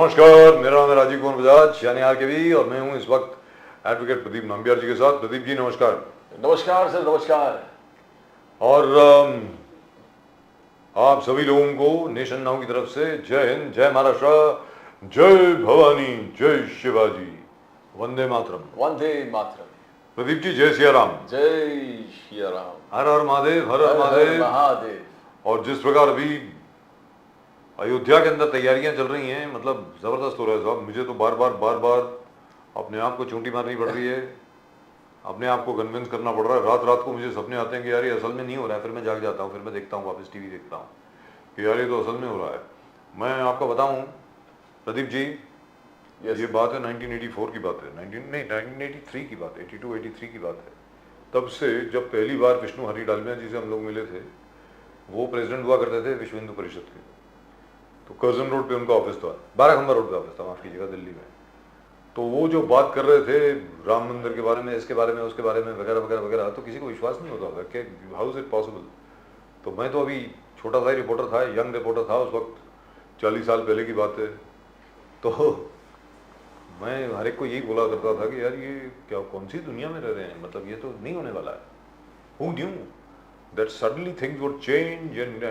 नमस्कार, मेरा नाम है राजीव कुमार बजाज यानी आरकेवी और मैं हूं इस वक्त एडवोकेट प्रदीप नंबियार जी के साथ। प्रदीप जी नमस्कार। नमस्कार सर, नमस्कार। और आप सभी लोगों को नेशन नाउ की तरफ से जय हिंद, जय महाराष्ट्र, जय भवानी, जय शिवाजी, वंदे मातरम। वंदे मातरम। प्रदीप जी जय सिया राम। जय सिया राम। हर हर महादेव, हर हर महादेव। और जिस प्रकार अभी अयोध्या के अंदर तैयारियां चल रही हैं, मतलब जबरदस्त हो रहा है साहब। मुझे तो बार बार अपने आप को चूंटी मारनी पड़ रही है, अपने आप को कन्विंस करना पड़ रहा है। रात रात को मुझे सपने आते हैं कि यार ये असल में नहीं हो रहा है, फिर मैं जाग जाता हूँ, फिर मैं देखता हूँ, वापस टीवी देखता हूँ कि यार ये तो असल में हो रहा है। मैं आपको बताऊँ प्रदीप जी, ये बात है 1984 की बात है, 1983 की बात है, 82-83 की बात है। तब से जब पहली बार विष्णु हरि डालमिया जी से हम लोग मिले थे, वो प्रेसिडेंट हुआ करते थे विश्व हिंदू परिषद के। तो कर्जन रोड पे उनका ऑफिस था, 12 खंबा रोड पे ऑफिस था, माफ कीजिएगा, दिल्ली में। तो वो जो बात कर रहे थे राम मंदिर के बारे में, इसके बारे में, उसके बारे में, वगैरह वगैरह वगैरह, तो किसी को विश्वास नहीं होता था कि हाउ इज इट पॉसिबल। तो मैं तो अभी छोटा सा ही रिपोर्टर था, यंग रिपोर्टर था उस वक्त, 40 साल पहले की बात है। तो मैं हर एक को यही बोला करता था कि यार ये क्या, कौन सी दुनिया में रह रहे हैं, मतलब ये तो नहीं होने वाला है। Who knew that suddenly things would change and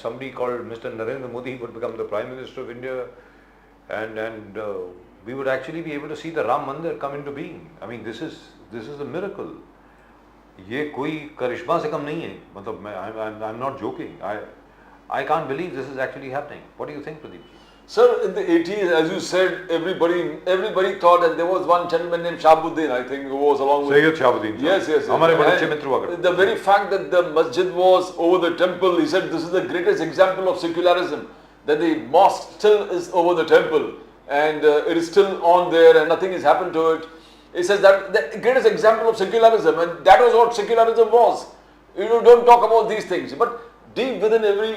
somebody called Mr. Narendra Modi would become the Prime Minister of India and we would actually be able to see the Ram Mandir come into being. I mean this is a miracle. ये कोई करिश्मा से कम नहीं है, मतलब I'm not joking. I can't believe this is actually happening. What do you think, Pradeep? Sir, in the 80s, as you said, everybody thought, and there was one gentleman named Shahabuddin, I think, who was along with Sayyid Shahabuddin. Yes. हमारे बड़े अच्छे मित्र हुआ करते। The very fact that the masjid was over the temple, he said, this is the greatest example of secularism, that the mosque still is over the temple and it is still on there and nothing has happened to it. He says that the greatest example of secularism, and that was what secularism was. You know, don't talk about these things. But deep within every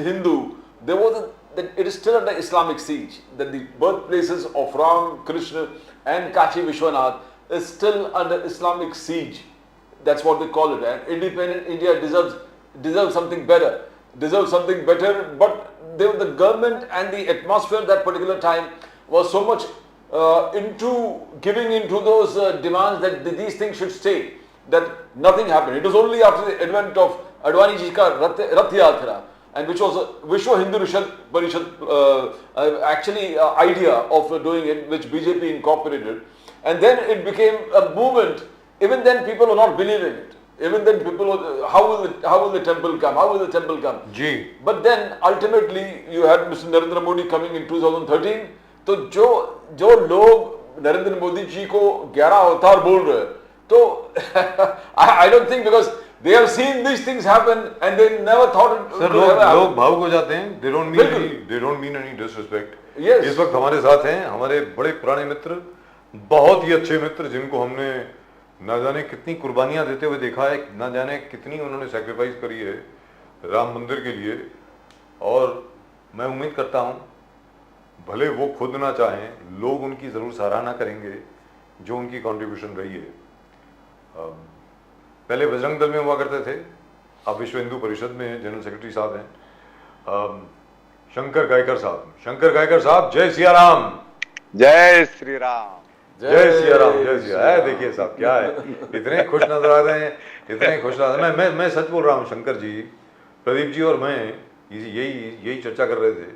Hindu, there was that it is still under Islamic siege, that the birthplaces of Ram, Krishna and Kashi Vishwanath is still under Islamic siege. That's what they call it. And independent India deserves something better. But the government and the atmosphere that particular time was so much into giving into those demands that these things should stay, that nothing happened. It was only after the advent of Advani ji ka Rath Yatra, and which was Vishwa Hindu Parishad actually idea of doing it, which BJP incorporated, and then it became a movement. Even then people were not believing it. Even then people were, how will the temple come? How will the temple come? Ji. But then ultimately you had Mr. Narendra Modi coming in 2013. तो जो लोग नरेंद्र मोदी जी को 11 अवतार बोल रहे हैं, तो I don't think, because they have seen these things happen and they never thought it Sir, लोग भावुक हो जाते हैं. They don't mean any disrespect. Yes. इस वक्त हमारे साथ हैं हमारे बड़े पुराने मित्र, बहुत ही अच्छे मित्र, जिनको हमने ना जाने कितनी कुर्बानियां देते हुए देखा है, ना जाने कितनी उन्होंने सैक्रिफाइस करी है राम मंदिर के लिए। और मैं उम्मीद करता हूं भले वो खुद ना चाहें, लोग उनकी जरूर सराहना करेंगे जो उनकी कंट्रीब्यूशन रही है। पहले बजरंग दल में हुआ करते थे, अब विश्व हिंदू परिषद में जनरल सेक्रेटरी साहब हैं शंकर गायकर साहब। जय सिया राम। जय श्री राम। जय सिया राम। जय सिया। देखिए साहब क्या है, इतने खुश नजर आ रहे हैं, इतने खुश नजर आ रहे हैं। मैं सच बोल रहा हूँ शंकर जी, प्रदीप जी और मैं यही चर्चा कर रहे थे।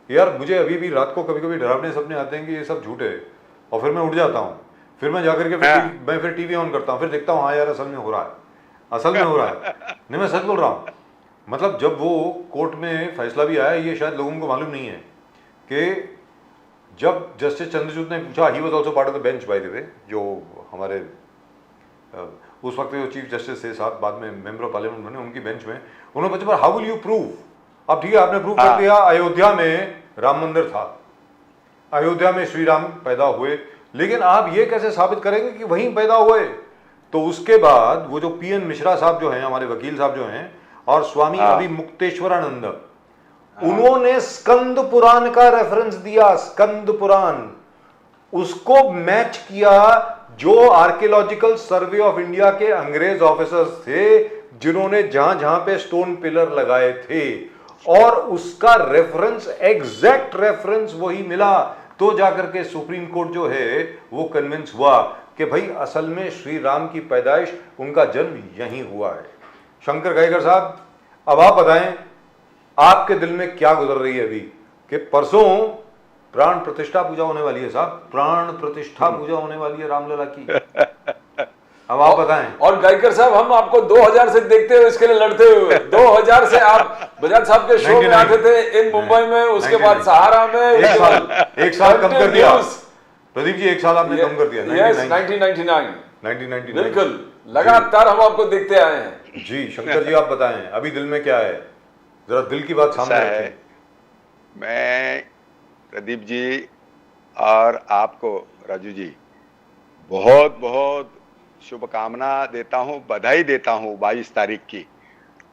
यार मुझे अभी भी रात को कभी कभी डरावने सपने आते हैं कि ये सब झूठ है, और फिर मैं उठ जाता हूँ, फिर मैं जाकर के मैं फिर टीवी ऑन करता हूँ, फिर देखता हूँ हाँ यार असल में हो रहा है। नहीं मैं सच बोल रहा हूँ। मतलब जब वो कोर्ट में फैसला भी आया, ये शायद लोगों को मालूम नहीं है कि जब जस्टिस चंद्रचूड़ ने पूछा, he was also part of the bench by the way, जो हमारे उस वक्त जो चीफ जस्टिस थे साहब, बाद में मेंबर ऑफ पार्लियामेंट बने, उनकी बेंच में उन्होंने पूछा हाउ विल यू प्रूव। अब ठीक है आपने प्रूव कर दिया, अयोध्या में राम मंदिर था, अयोध्या में श्री राम पैदा हुए, लेकिन आप ये कैसे साबित करेंगे कि वहीं पैदा हुए। तो उसके बाद वो जो पीएन मिश्रा साहब जो हैं, हमारे वकील साहब जो हैं, और स्वामी अभिमुक्तेश्वरानंद, उन्होंने स्कंद पुराण का रेफरेंस दिया, स्कंद पुराण, उसको मैच किया जो आर्कियोलॉजिकल सर्वे ऑफ इंडिया के अंग्रेज ऑफिसर्स थे, जिन्होंने जहां जहां पे स्टोन पिलर लगाए थे, और उसका रेफरेंस, एग्जैक्ट रेफरेंस वही मिला, तो जाकर के सुप्रीम कोर्ट जो है वो कन्विंस हुआ कि भाई असल में श्री राम की पैदाइश, उनका जन्म यहीं हुआ है। शंकर गायकर साहब, अब आप बताएं आपके दिल में क्या गुजर रही है अभी कि परसों प्राण प्रतिष्ठा पूजा होने वाली है साहब, प्राण प्रतिष्ठा पूजा होने वाली है रामलला की। अब आप बताएं। और गायकर साहब, हम आपको 2000 से देखते हुए इसके लिए लड़ते हुए, 2000 से आप बजाज साहब के शो में आते थे इन मुंबई में, उसके बाद सहारा में, एक साल कम कर दिया प्रदीप जी, एक साल आपने कम कर दिया। 1999 बिल्कुल लगातार हम आपको देखते आए हैं जी। शंकर जी आप बताएं अभी दिल में क्या है, जरा दिल की बात सामने रखें। मैं प्रदीप जी और आपको राजू जी बहुत बहुत शुभकामना देता हूं, बधाई देता हूं 22 तारीख की।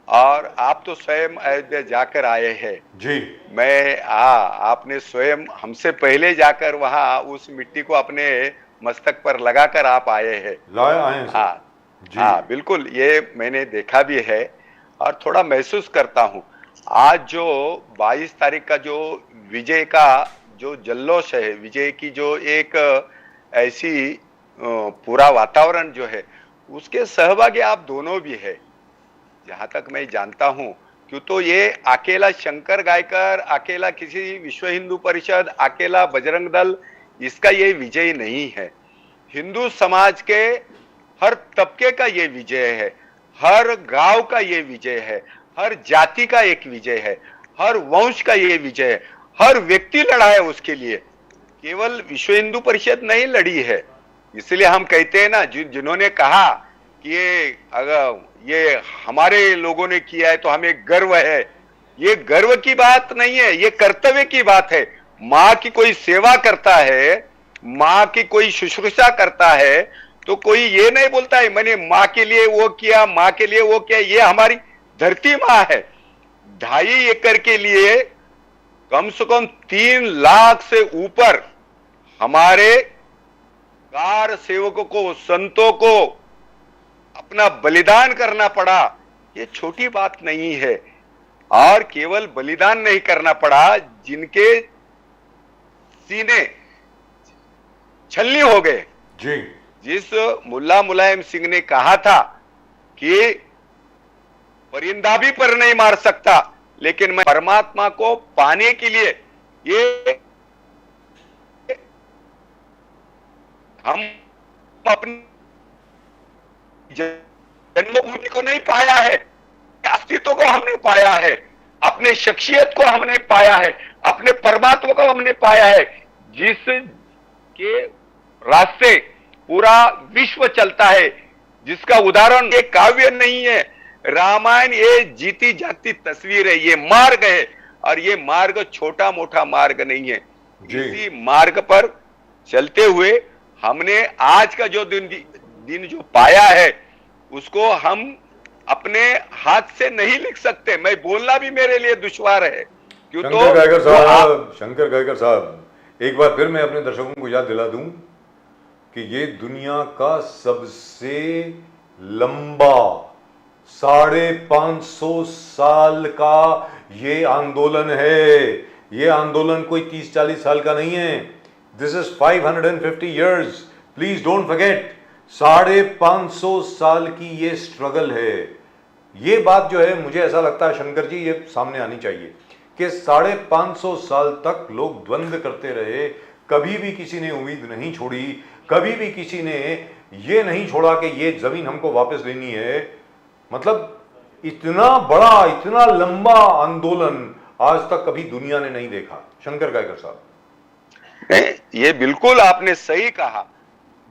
और आप तो स्वयं अयोध्या जाकर आए हैं जी। आपने स्वयं हमसे पहले जाकर वहां उस मिट्टी को अपने मस्तक पर लगाकर आप आए हैं। हाँ बिल्कुल, ये मैंने देखा भी है और थोड़ा महसूस करता हूं। आज जो 22 तारीख का जो विजय का जो जल्लोष है, विजय की जो एक ऐसी पूरा वातावरण जो है, उसके सहभागी आप दोनों भी है, जहां तक मैं जानता हूं। क्यों तो ये अकेला शंकर गायकर, अकेला किसी विश्व हिंदू परिषद, अकेला बजरंग दल, इसका ये विजय नहीं है। हिंदू समाज के हर तबके का ये विजय है, हर गांव का ये विजय है, हर जाति का एक विजय है, हर वंश का ये विजय है। हर व्यक्ति लड़ा है उसके लिए, केवल विश्व हिंदू परिषद नहीं लड़ी है। इसलिए हम कहते हैं ना, जिन्होंने कहा कि ये हमारे लोगों ने किया है तो हमें गर्व है, ये गर्व की बात नहीं है, ये कर्तव्य की बात है। माँ की कोई सेवा करता है, माँ की कोई शुश्रूषा करता है, तो कोई ये नहीं बोलता है मैंने माँ के लिए वो किया, माँ के लिए वो किया। ये हमारी धरती माँ है। 2.5 एकड़ के लिए कम से कम 3 लाख से ऊपर हमारे कार सेवकों को, संतों को अपना बलिदान करना पड़ा। ये छोटी बात नहीं है। और केवल बलिदान नहीं करना पड़ा, जिनके सीने छलनी हो गए जी। जिस मुल्ला मुलायम सिंह ने कहा था कि परिंदा भी पर नहीं मार सकता, लेकिन मैं परमात्मा को पाने के लिए ये हम अपनी जन्मभूमि को नहीं पाया है, अस्तित्व को हमने पाया है, अपने शख्सियत को हमने पाया है, अपने परमात्मा को हमने पाया है, जिस के रास्ते पूरा विश्व चलता है, जिसका उदाहरण ये काव्य नहीं है, रामायण ये जीती जागती तस्वीर है, ये मार्ग है। और ये मार्ग छोटा मोटा मार्ग नहीं है। इसी मार्ग पर चलते हुए हमने आज का जो दिन जो पाया है, उसको हम अपने हाथ से नहीं लिख सकते। मैं बोलना भी मेरे लिए दुश्वार है। क्यों तो शंकर गायकर साहब, एक बार फिर मैं अपने दर्शकों को याद दिला दूं कि ये दुनिया का सबसे लंबा 550 साल का ये आंदोलन है। ये आंदोलन कोई 30-40 साल का नहीं है। This is 550 years, please don't forget. 550 साल की ये स्ट्रगल है। ये बात जो है, मुझे ऐसा लगता है शंकर जी, ये सामने आनी चाहिए कि 550 साल तक लोग द्वंद्व करते रहे, कभी भी किसी ने उम्मीद नहीं छोड़ी, कभी भी किसी ने ये नहीं छोड़ा कि ये जमीन हमको वापस लेनी है। मतलब इतना बड़ा, इतना लंबा आंदोलन आज तक कभी दुनिया ने नहीं देखा। शंकर गायकर साहब, ये बिल्कुल आपने सही कहा।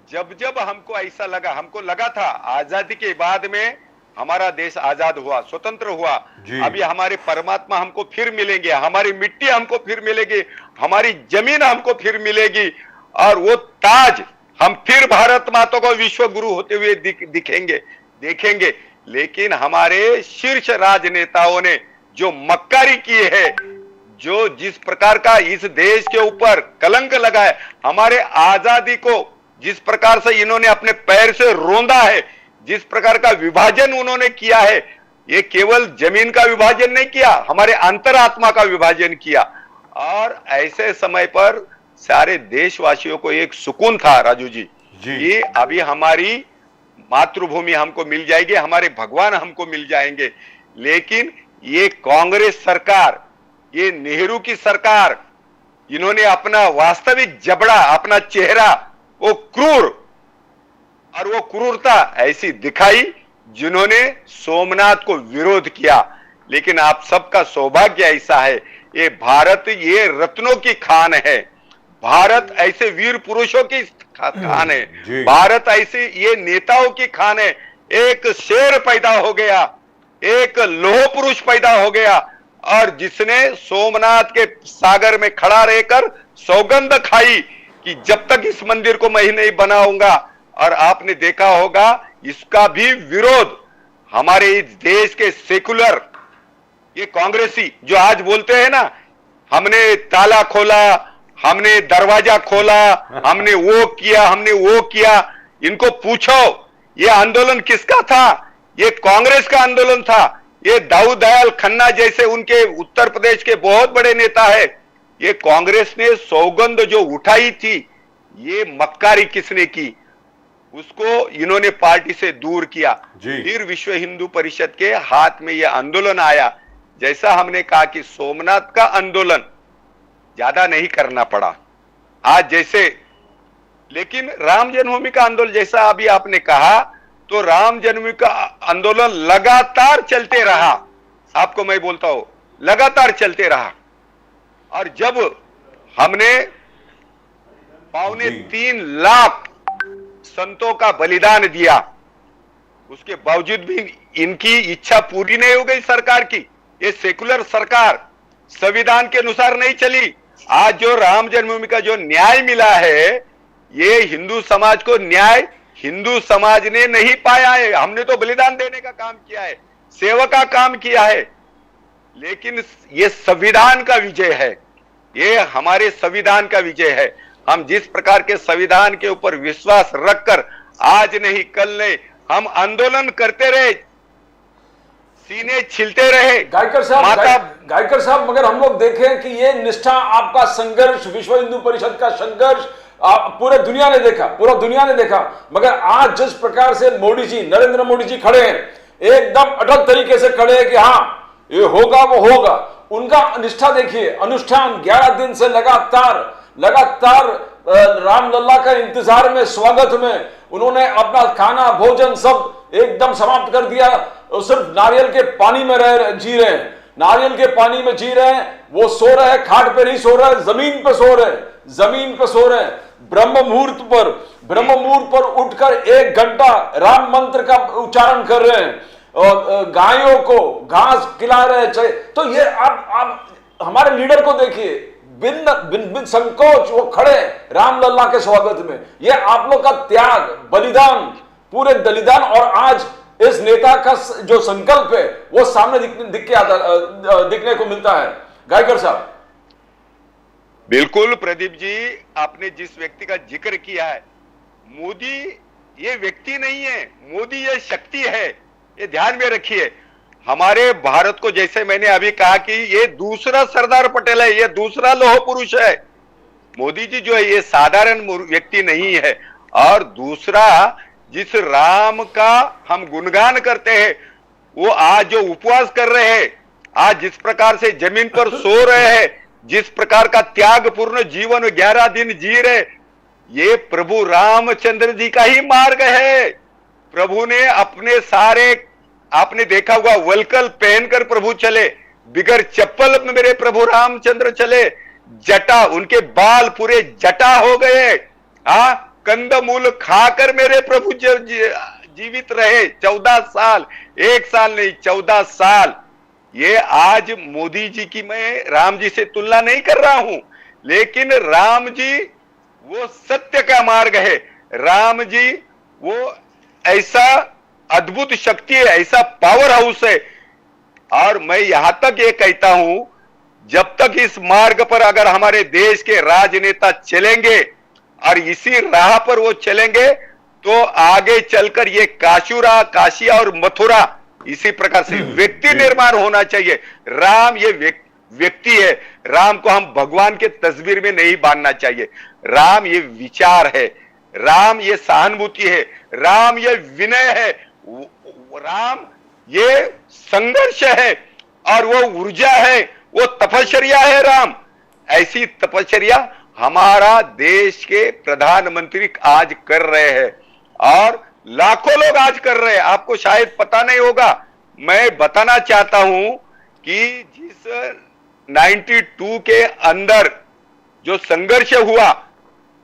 जब हमको ऐसा लगा, हमको लगा था आजादी के बाद में हमारा देश आजाद हुआ, स्वतंत्र हुआ, अभी हमारे परमात्मा हमको फिर मिलेंगे, हमारी मिट्टी हमको फिर मिलेगी, हमारी जमीन हमको फिर मिलेगी, और वो ताज हम फिर भारत माता को विश्व गुरु होते हुए देखेंगे। लेकिन हमारे शीर्ष राजनेताओं ने जो मक्कारी की है, जो जिस प्रकार का इस देश के ऊपर कलंक लगा है, हमारे आजादी को जिस प्रकार से इन्होंने अपने पैर से रोंदा है, जिस प्रकार का विभाजन उन्होंने किया है, ये केवल जमीन का विभाजन नहीं किया, हमारे अंतरात्मा का विभाजन किया। और ऐसे समय पर सारे देशवासियों को एक सुकून था राजू जी कि अभी हमारी मातृभूमि हमको मिल जाएगी, हमारे भगवान हमको मिल जाएंगे। लेकिन ये कांग्रेस सरकार, ये नेहरू की सरकार, इन्होंने अपना वास्तविक जबड़ा, अपना चेहरा, वो क्रूर, और वो क्रूरता ऐसी दिखाई जिन्होंने सोमनाथ को विरोध किया। लेकिन आप सबका सौभाग्य ऐसा है, ये भारत ये रत्नों की खान है, भारत ऐसे वीर पुरुषों की खान है, भारत ऐसे ये नेताओं की खान है। एक शेर पैदा हो गया, एक लोह पुरुष पैदा हो गया, और जिसने सोमनाथ के सागर में खड़ा रहकर सौगंध खाई कि जब तक इस मंदिर को मैं नहीं बनाऊंगा। और आपने देखा होगा इसका भी विरोध हमारे इस देश के सेकुलर ये कांग्रेसी जो आज बोलते हैं ना, हमने ताला खोला, हमने दरवाजा खोला, हमने वो किया, हमने वो किया। इनको पूछो ये आंदोलन किसका था? ये कांग्रेस का आंदोलन था। ये दाऊद दयाल खन्ना जैसे उनके उत्तर प्रदेश के बहुत बड़े नेता है, ये कांग्रेस ने सौगंध जो उठाई थी, ये मक्कारी किसने की? उसको इन्होंने पार्टी से दूर किया। फिर विश्व हिंदू परिषद के हाथ में यह आंदोलन आया। जैसा हमने कहा कि सोमनाथ का आंदोलन ज्यादा नहीं करना पड़ा आज जैसे, लेकिन राम जन्मभूमि का आंदोलन जैसा अभी आपने कहा, तो राम जन्मभूमि का आंदोलन लगातार चलते रहा। आपको मैं बोलता हूं लगातार चलते रहा। और जब हमने 3.25 लाख संतों का बलिदान दिया, उसके बावजूद भी इनकी इच्छा पूरी नहीं हो गई सरकार की। ये सेकुलर सरकार संविधान के अनुसार नहीं चली। आज जो राम जन्मभूमि का जो न्याय मिला है, ये हिंदू समाज को न्याय हिंदू समाज ने नहीं पाया है। हमने तो बलिदान देने का काम किया है, सेवा का काम किया है, लेकिन ये संविधान का विजय है, ये हमारे संविधान का विजय है। हम जिस प्रकार के संविधान के ऊपर विश्वास रखकर आज नहीं कल नहीं हम आंदोलन करते रहे, सीने छिलते रहे। गायकर साहब, मगर हम लोग देखें कि ये निष्ठा, आपका संघर्ष, विश्व हिंदू परिषद का संघर्ष पूरे दुनिया ने देखा, पूरा दुनिया ने देखा। मगर आज जिस प्रकार से मोदी जी, नरेंद्र मोदी जी खड़े हैं, एकदम अटल तरीके से खड़े हैं कि हाँ ये होगा वो होगा, उनका निष्ठा देखिए, अनुष्ठान 11 दिन से लगातार रामलला का इंतजार में, स्वागत में उन्होंने अपना खाना भोजन सब एकदम समाप्त कर दिया। सिर्फ नारियल के पानी में जी रहे हैं, नारियल के पानी में जी रहे हैं। वो सो रहे हैं, खाट पे नहीं सो रहे, जमीन पे सो रहे हैं, जमीन पे सो रहे हैं। ब्रह्म मुहूर्त पर उठकर 1 घंटा राम मंत्र का उच्चारण कर रहे हैं, और गायों को घास खिला रहे हैं। तो ये आप हमारे लीडर को देखिए, बिन संकोच वो खड़े रामलला के स्वागत में। ये आप लोग का त्याग, बलिदान, पूरे बलिदान, और आज इस नेता का जो संकल्प है वो सामने दिखने को मिलता है। गायकर साहब। बिल्कुल प्रदीप जी, आपने जिस व्यक्ति का जिक्र किया है, मोदी ये व्यक्ति नहीं है, मोदी ये शक्ति है, ये ध्यान में रखिए। हमारे भारत को, जैसे मैंने अभी कहा कि ये दूसरा सरदार पटेल है, ये दूसरा लौह पुरुष है। मोदी जी जो है ये साधारण व्यक्ति नहीं है। और दूसरा, जिस राम का हम गुणगान करते हैं, वो आज जो उपवास कर रहे हैं, आज जिस प्रकार से जमीन पर सो रहे हैं, जिस प्रकार का त्यागपूर्ण जीवन 11 दिन जी रहे, ये प्रभु रामचंद्र जी का ही मार्ग है। प्रभु ने अपने सारे, आपने देखा होगा, वलकल पहनकर प्रभु चले, बिगर चप्पल में मेरे प्रभु रामचंद्र चले, जटा, उनके बाल पूरे जटा हो गए, कंदमूल खाकर मेरे प्रभु जीवित रहे 14 साल, 1 साल नहीं 14 साल। ये आज मोदी जी की मैं राम जी से तुलना नहीं कर रहा हूं, लेकिन राम जी वो सत्य का मार्ग है। राम जी वो ऐसा अद्भुत शक्ति है, ऐसा पावर हाउस है। और मैं यहां तक ये कहता हूं, जब तक इस मार्ग पर अगर हमारे देश के राजनेता चलेंगे और इसी राह पर वो चलेंगे, तो आगे चलकर ये काशिया और मथुरा इसी प्रकार से व्यक्ति निर्माण होना चाहिए। राम ये व्यक्ति है, राम को हम भगवान के तस्वीर में नहीं बांधना चाहिए। राम ये विचार है, राम ये सहानुभूति है, राम ये विनय है, राम ये संघर्ष है, और वो ऊर्जा है, वो तपश्चर्या है। राम ऐसी तपश्चर्या हमारा देश के प्रधानमंत्री आज कर रहे हैं, और लाखों लोग आज कर रहे हैं। आपको शायद पता नहीं होगा, मैं बताना चाहता हूं कि जिस 92 के अंदर जो संघर्ष हुआ,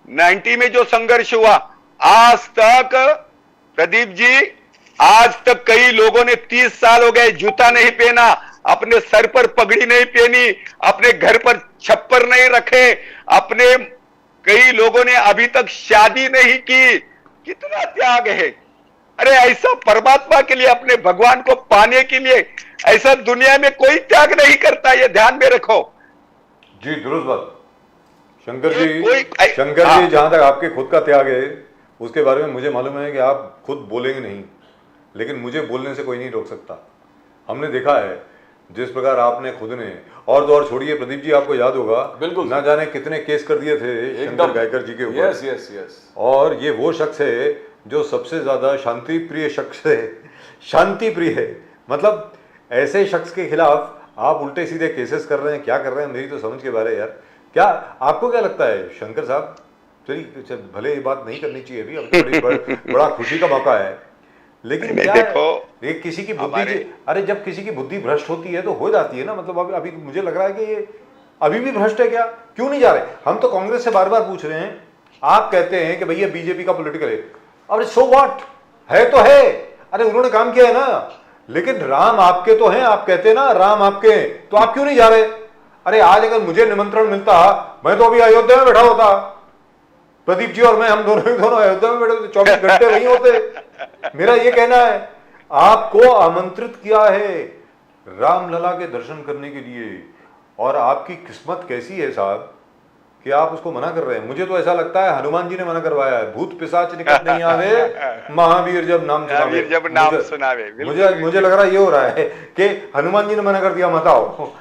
90 में जो संघर्ष हुआ, आज तक प्रदीप जी, आज तक कई लोगों ने 30 साल हो गए जूता नहीं पहना, अपने सर पर पगड़ी नहीं पहनी, अपने घर पर छप्पर नहीं रखे, अपने कई लोगों ने अभी तक शादी नहीं की। कितना त्याग है! अरे ऐसा परमात्मा के लिए, अपने भगवान को पाने के लिए ऐसा दुनिया में कोई त्याग नहीं करता, ये ध्यान में रखो। जी दुरुस्त बात। शंकर जी, जहां तक आपके खुद का त्याग है उसके बारे में मुझे मालूम है कि आप खुद बोलेंगे नहीं, लेकिन मुझे बोलने से कोई नहीं रोक सकता। हमने देखा है जिस प्रकार आपने खुद ने, और तो और छोड़िए प्रदीप जी, आपको याद होगा बिल्कुल ना जाने कितने केस कर दिए थे शंकर गायकर जी के ऊपर। Yes yes yes. और ये वो शख्स है जो सबसे ज्यादा शांति प्रिय शख्स है, शांति प्रिय है। मतलब ऐसे शख्स के खिलाफ आप उल्टे सीधे केसेस कर रहे हैं, क्या कर रहे हैं, मेरी तो समझ के बारे यार। क्या आपको क्या लगता है शंकर साहब? चलिए भले ये बात नहीं करनी चाहिए अभी, बड़ा खुशी का मौका है, लेकिन क्या देखो, ये किसी की बुद्धि, अरे जब किसी की बुद्धि भ्रष्ट होती है तो हो जाती है ना। मतलब अभी मुझे लग रहा है कि ये अभी भी भ्रष्ट है क्या? क्यों नहीं जा रहे? हम तो कांग्रेस से बार बार पूछ रहे हैं, आप कहते हैं कि भैया बीजेपी का पॉलिटिकल है। अरे सो व्हाट, है तो है, अरे उन्होंने काम किया है ना, लेकिन राम आपके तो हैं, आप कहते हैं ना राम आपके हैं, तो आप क्यों नहीं जा रहे? अरे आज अगर मुझे निमंत्रण मिलता, मैं तो अभी अयोध्या में बैठा होता, प्रदीप जी और मैं, हम दोनों अयोध्या में बैठे होते, 24 घंटे वहीं होते। मेरा ये कहना है, आपको आमंत्रित किया है रामलला के दर्शन करने के लिए, और आपकी किस्मत कैसी है साहब कि आप उसको मना कर रहे हैं। मुझे तो ऐसा लगता है हनुमान जी ने मना करवाया है, भूत पिशाच निकट नहीं आवे, महावीर जब नाम सुनावे। मुझे लग रहा है ये हो रहा है कि हनुमान जी ने मना कर दिया, मत आओ।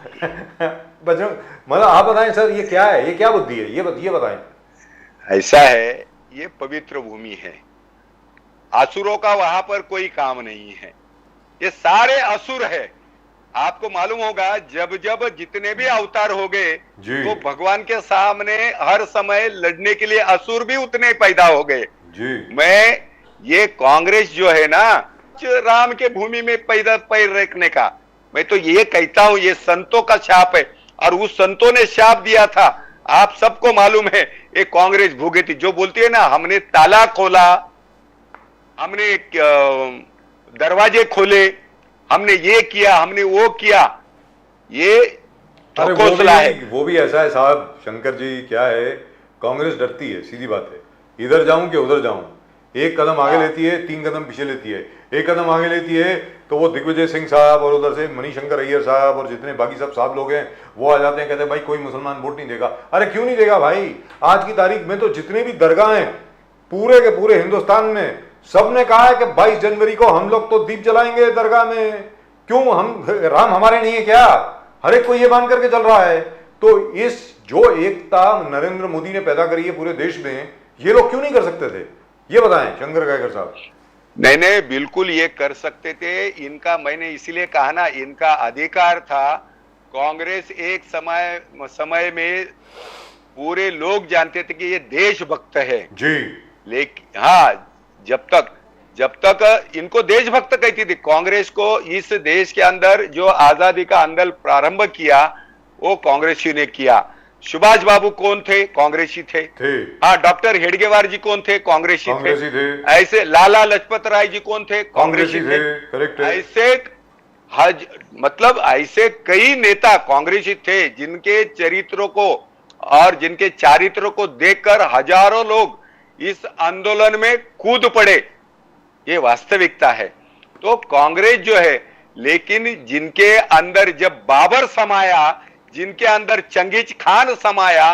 मतलब आप बताएं सर, ये क्या है, ये क्या बुद्धि है, ये बताएं। ऐसा है, ये पवित्र भूमि है, असुरों का वहां पर कोई काम नहीं है, ये सारे असुर है। आपको मालूम होगा जब जब जितने भी अवतार हो गए तो भगवान के सामने हर समय लड़ने के लिए असुर भी उतने पैदा हो गए। मैं ये कांग्रेस जो है ना, राम के भूमि में पैर रखने का, मैं तो ये कहता हूं ये संतों का शाप है, और उस संतों ने शाप दिया था, आप सबको मालूम है। एक कांग्रेस भूगे थी जो बोलती है ना, हमने ताला खोला, हमने दरवाजे खोले, हमने ये किया, हमने वो किया, ये हौसला है। वो भी ऐसा है साहब शंकर जी, क्या है, कांग्रेस डरती है, सीधी बात है, इधर जाऊं कि उधर जाऊं। एक कदम आगे लेती है, 3 कदम पीछे लेती है। एक कदम आगे लेती है तो वो दिग्विजय सिंह साहब और उधर से मणिशंकर अय्यर साहब और जितने बाकी सब साहब लोग हैं वो आ जाते हैं, कहते हैं भाई कोई मुसलमान वोट नहीं देगा। अरे क्यों नहीं देगा भाई? आज की तारीख में तो जितने भी दरगाह हैं पूरे के पूरे हिंदुस्तान में, सबने कहा है कि 22 जनवरी को हम लोग तो दीप जलाएंगे दरगाह में। क्यों? हम राम हमारे नहीं है क्या? हर एक को ये मान करके चल रहा है। तो इस जो एकता नरेंद्र मोदी ने पैदा करी है पूरे देश में, ये लोग क्यों नहीं कर सकते थे? ये बताएं शंकर गायकर साहब। नहीं, बिल्कुल ये कर सकते थे। इनका, मैंने इसीलिए कहा ना, इनका अधिकार था। कांग्रेस एक समय में पूरे लोग जानते थे कि ये देशभक्त है जी, लेकिन हाँ, जब तक इनको देशभक्त कहती थी कांग्रेस को। इस देश के अंदर जो आजादी का आंदोलन प्रारंभ किया वो कांग्रेसी ने किया। सुभाष बाबू कौन थे? कांग्रेसी थे। हाँ, डॉक्टर हेडगेवार जी कौन थे? कांग्रेसी थे। ऐसे लाला लजपत राय जी कौन थे? कांग्रेसी थे। ऐसे मतलब ऐसे कई नेता कांग्रेसी थे जिनके चरित्रों को और जिनके चारित्रों को देखकर हजारों लोग इस आंदोलन में कूद पड़े। ये वास्तविकता है। तो कांग्रेस जो है, लेकिन जिनके अंदर जब बाबर समाया, जिनके अंदर चंगेज खान समाया,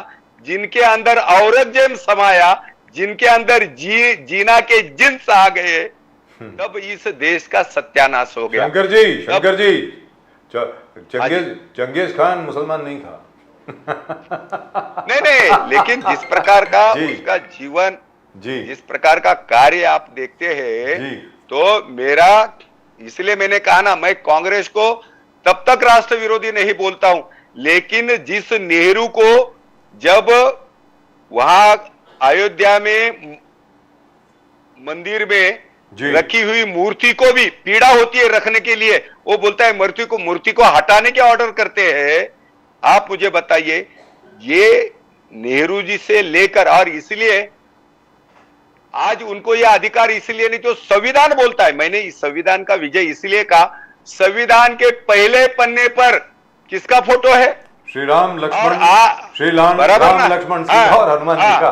जिनके अंदर औरंगजेब समाया, जिनके अंदर जीना के जिन्स आ गए, तब इस देश का सत्यानाश हो गया। शंकर जी चंगेज खान मुसलमान नहीं था। नहीं, लेकिन जिस प्रकार का उसका जीवन, जिस प्रकार का कार्य आप देखते हैं, तो मेरा, इसलिए मैंने कहा ना, मैं कांग्रेस को तब तक राष्ट्र विरोधी नहीं बोलता हूं, लेकिन जिस नेहरू को जब वहां अयोध्या में मंदिर में रखी हुई मूर्ति को भी पीड़ा होती है रखने के लिए, वो बोलता है मूर्ति को हटाने के ऑर्डर करते हैं। आप मुझे बताइए, ये नेहरू जी से लेकर, और इसलिए आज उनको यह अधिकार इसलिए नहीं, तो संविधान बोलता है। मैंने इस संविधान का विजय इसलिए कहा, संविधान के पहले पन्ने पर किसका फोटो है? श्री राम लक्ष्मण सीता और हनुमान जी का।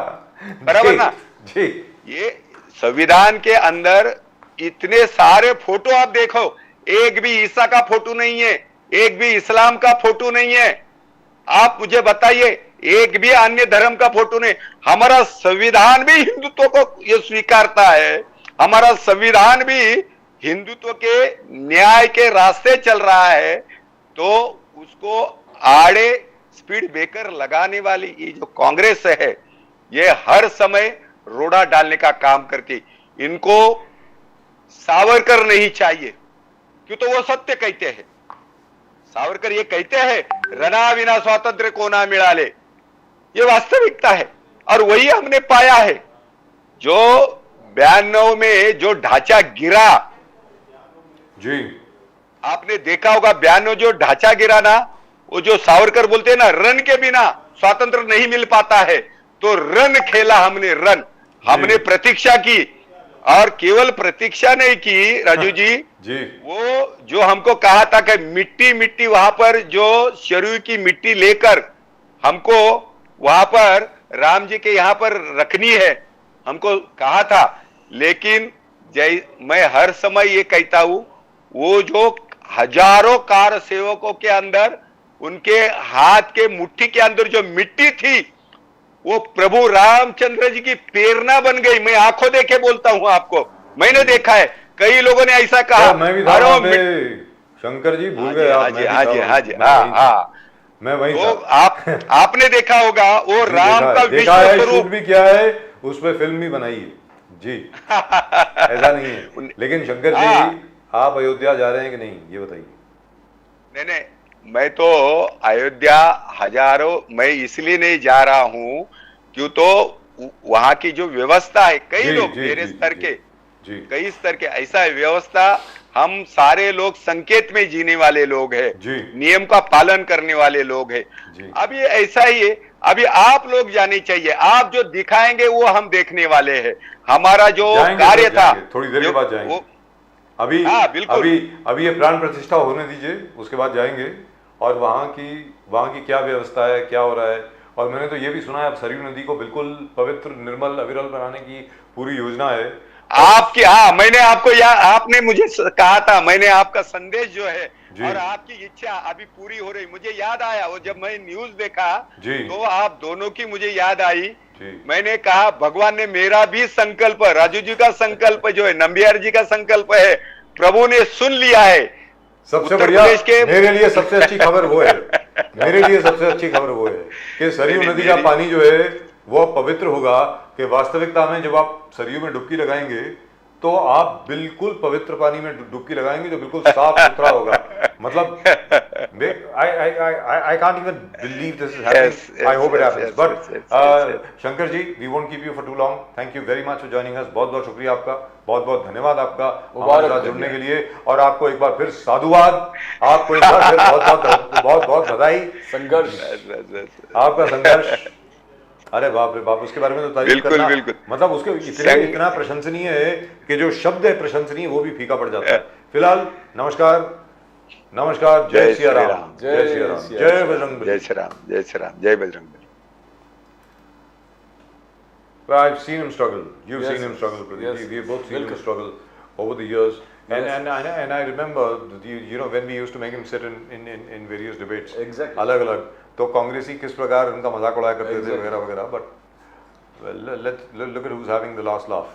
बराबर ना जी। ये संविधान के अंदर इतने सारे फोटो आप देखो, एक भी ईसा का फोटो नहीं है, एक भी इस्लाम का फोटो नहीं है। आप मुझे बताइए, एक भी अन्य धर्म का फोटो नहीं। हमारा संविधान भी हिंदुत्व को ये स्वीकारता है, हमारा संविधान भी हिंदुत्व के न्याय के रास्ते चल रहा है, तो उसको आड़े स्पीड ब्रेकर लगाने वाली ये जो कांग्रेस है, ये हर समय रोड़ा डालने का काम करती। इनको सावरकर नहीं चाहिए, क्यों? तो वो सत्य कहते हैं। सावरकर ये कहते हैं, रना विना स्वातंत्र्य को ना मिळाले, ये वास्तविकता है, और वही हमने पाया है। जो 92 में जो ढांचा गिरा, जी आपने देखा होगा, 92 जो ढांचा गिरा ना, वो जो सावरकर बोलते हैं ना, रन के बिना स्वातंत्र नहीं मिल पाता है, तो रन खेला हमने, रन हमने प्रतीक्षा की, और केवल प्रतीक्षा नहीं की राजू जी, वो जो हमको कहा था कि मिट्टी वहां पर जो शरीर की मिट्टी लेकर हमको वहां पर राम जी के यहां पर रखनी है, हमको कहा था। लेकिन मैं हर समय ये कहता हूं, वो जो हजारों कार सेवकों के अंदर, उनके हाथ के मुट्ठी के अंदर जो मिट्टी थी, वो प्रभु रामचंद्र जी की प्रेरणा बन गई। मैं आंखों देखे बोलता हूं आपको, मैंने देखा है, कई लोगों ने ऐसा कहा। मैं भी था वहां पे, शंकर जी भूल गए आप? हाँ, मैं वही तो आपने देखा होगा, वो राम का विश्व स्वरूप भी किया है, उस पर फिल्म भी बनाई है जी। ऐसा नहीं है। लेकिन शंकर जी, आप अयोध्या जा रहे हैं कि नहीं, ये बताइए। नहीं, मैं तो अयोध्या मैं इसलिए नहीं जा रहा हूं, क्यों? तो वहां की जो व्यवस्था है, कई लोग मेरे स्तर के, कई स्तर के, ऐसा है व्यवस्था, हम सारे लोग संकेत में जीने वाले लोग हैं, नियम का पालन करने वाले लोग हैं। अभी ऐसा ही है, अभी आप लोग जाने चाहिए, आप जो दिखाएंगे वो हम देखने वाले हैं। हमारा जो कार्य था, थोड़ी देर के बाद जाएंगे। अभी ये प्राण प्रतिष्ठा होने दीजिए, उसके बाद जाएंगे, और वहां की क्या व्यवस्था है, क्या हो रहा है। और मैंने तो ये भी सुना है, अब सरयू नदी को बिल्कुल पवित्र, निर्मल, अविरल बनाने की पूरी योजना है आपकी। मैंने आपको आपने मुझे कहा था, मैंने आपका संदेश जो है और आपकी इच्छा अभी पूरी हो रही, मुझे याद आया। वो जब मैं न्यूज देखा तो आप दोनों की मुझे याद आई। मैंने कहा, भगवान ने मेरा भी संकल्प, राजू जी का संकल्प जो है, नंबियार जी का संकल्प है, प्रभु ने सुन लिया है। सबसे बढ़िया, मेरे लिए सबसे अच्छी खबर वो है, मेरे लिए सबसे अच्छी खबर वो है कि सरयू नदी का पानी जो है वो पवित्र होगा। कि वास्तविकता में जब आप सरयू में डुबकी लगाएंगे, तो आप बिल्कुल पवित्र पानी में डुबकी लगाएंगे, जो बिल्कुल साफ सुथरा होगा। मतलब I can't even believe this is happening. I hope it happens. But Shankar ji, we won't keep you for too long. Thank you very much for joining us. बहुत बहुत शुक्रिया आपका, बहुत बहुत धन्यवाद आपका हमारे साथ जुड़ने के लिए। और आपको एक बार फिर साधुवाद, आपको एक बार फिर बहुत बहुत बधाई। संघर्ष, आपका संघर्ष, अरे बाप रे बाप, उसके बारे में तो तारीफ करना, मतलब उसके इतना प्रशंसनीय है कि जो शब्द है प्रशंसनीय, वो भी फीका पड़ जाता है। फिलहाल नमस्कार, नमस्कार, जय श्री राम, जय श्री राम, जय बजरंग, जय श्री राम, जय श्री राम, जय Bajrang. I've seen him struggle. You've seen him struggle, Pradeep. We've both seen him struggle over the years. And I remember, when we used to make him sit in various debates. Exactly. अलग-अलग, तो कांग्रेसी किस प्रकार उनका मजाक उड़ाया करते थे वगैरह वगैरह. But well, look at who's having the last laugh.